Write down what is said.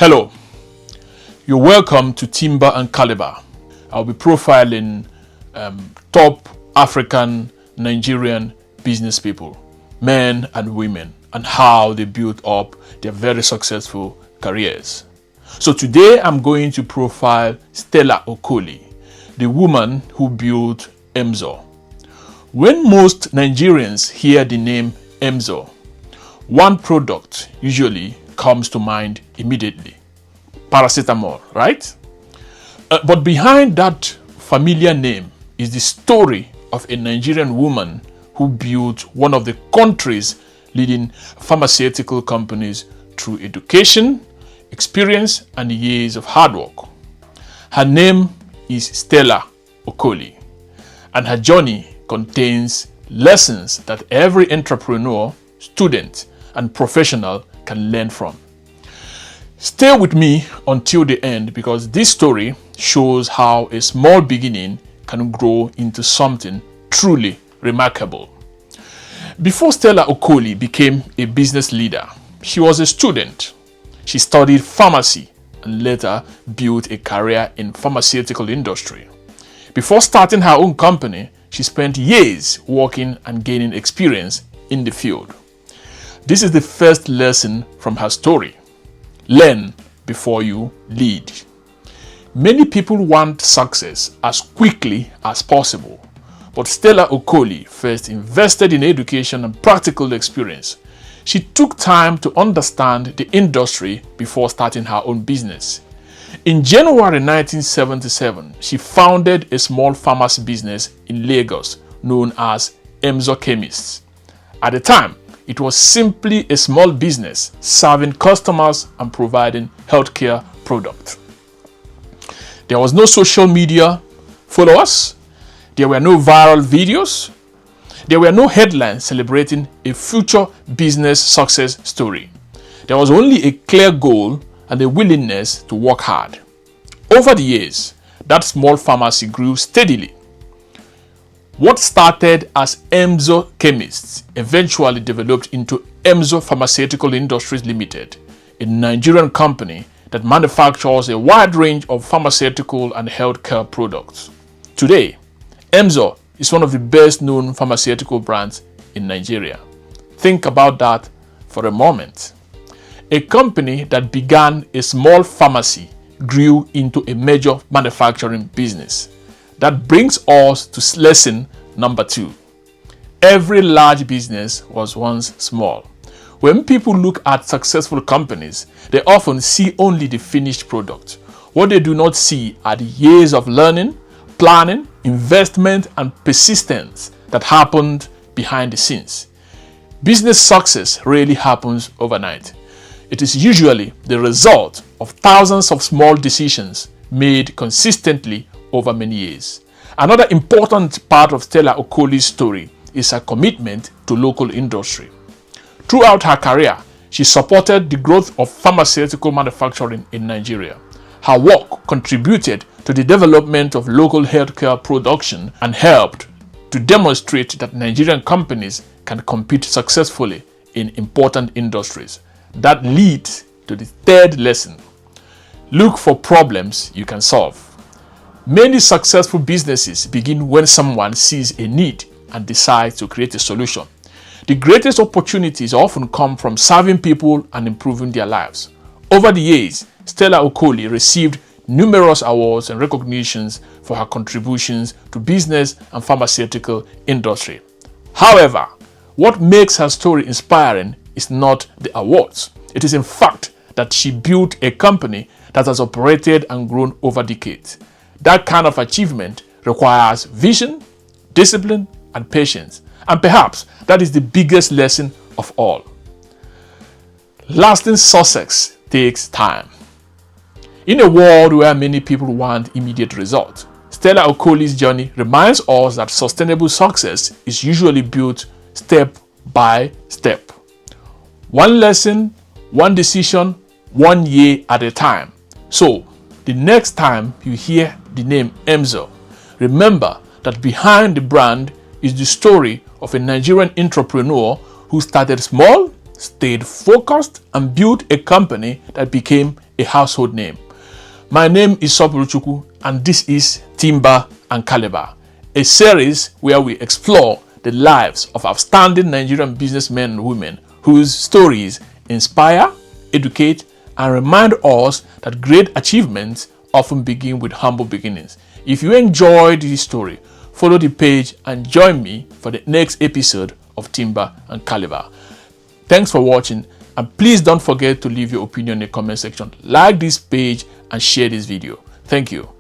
Hello, you're welcome to Timber and Calibre. I'll be profiling top African Nigerian business people, men and women, and how they built up their very successful careers. So today I'm going to profile Stella Okoli, the woman who built Emzor. When most Nigerians hear the name Emzor, one product usually comes to mind immediately: paracetamol, right? But behind that familiar name is the story of a Nigerian woman who built one of the country's leading pharmaceutical companies through education, experience, and years of hard work. Her name is Stella Okoli, and her journey contains lessons that every entrepreneur, student, and professional can learn from. Stay with me until the end, because this story shows how a small beginning can grow into something truly remarkable. Before Stella Okoli became a business leader, she was a student. She studied pharmacy and later built a career in pharmaceutical industry. Before starting her own company, she spent years working and gaining experience in the field. This is the first lesson from her story: learn before you lead. Many people want success as quickly as possible, but Stella Okoli first invested in education and practical experience. She took time to understand the industry before starting her own business. In January 1977, she founded a small pharmacy business in Lagos known as Emzor Chemists. At the time, it was simply a small business serving customers and providing healthcare products. There was no social media followers. There were no viral videos. There were no headlines celebrating a future business success story. There was only a clear goal and a willingness to work hard. Over the years, that small pharmacy grew steadily. What started as Emzor Chemists eventually developed into Emzor Pharmaceutical Industries Limited, a Nigerian company that manufactures a wide range of pharmaceutical and healthcare products. Today, Emzor is one of the best known pharmaceutical brands in Nigeria. Think about that for a moment. A company that began a small pharmacy grew into a major manufacturing business. That brings us to lesson number 2. Every large business was once small. When people look at successful companies, they often see only the finished product. What they do not see are the years of learning, planning, investment, and persistence that happened behind the scenes. Business success rarely happens overnight. It is usually the result of thousands of small decisions made consistently over many years. Another important part of Stella Okoli's story is her commitment to local industry. Throughout her career, she supported the growth of pharmaceutical manufacturing in Nigeria. Her work contributed to the development of local healthcare production and helped to demonstrate that Nigerian companies can compete successfully in important industries. That leads to the third lesson: look for problems you can solve. Many successful businesses begin when someone sees a need and decides to create a solution. The greatest opportunities often come from serving people and improving their lives. Over the years, Stella Okoli received numerous awards and recognitions for her contributions to business and pharmaceutical industry. However, what makes her story inspiring is not the awards. It is in fact that she built a company that has operated and grown over decades. That kind of achievement requires vision, discipline, and patience. And perhaps that is the biggest lesson of all. Lasting success takes time. In a world where many people want immediate results, Stella Okoli's journey reminds us that sustainable success is usually built step by step. One lesson, one decision, 1 year at a time. So, the next time you hear the name Emzor, remember that behind the brand is the story of a Nigerian entrepreneur who started small, stayed focused, and built a company that became a household name. My name is Sopuruchuku, and this is Timber and Calibre, a series where we explore the lives of outstanding Nigerian businessmen and women whose stories inspire, educate, and remind us that great achievements often begin with humble beginnings. If you enjoyed this story, follow the page and join me for the next episode of Timber and Calibre. Thanks for watching, and please don't forget to leave your opinion in the comment section. Like this page and share this video. Thank you.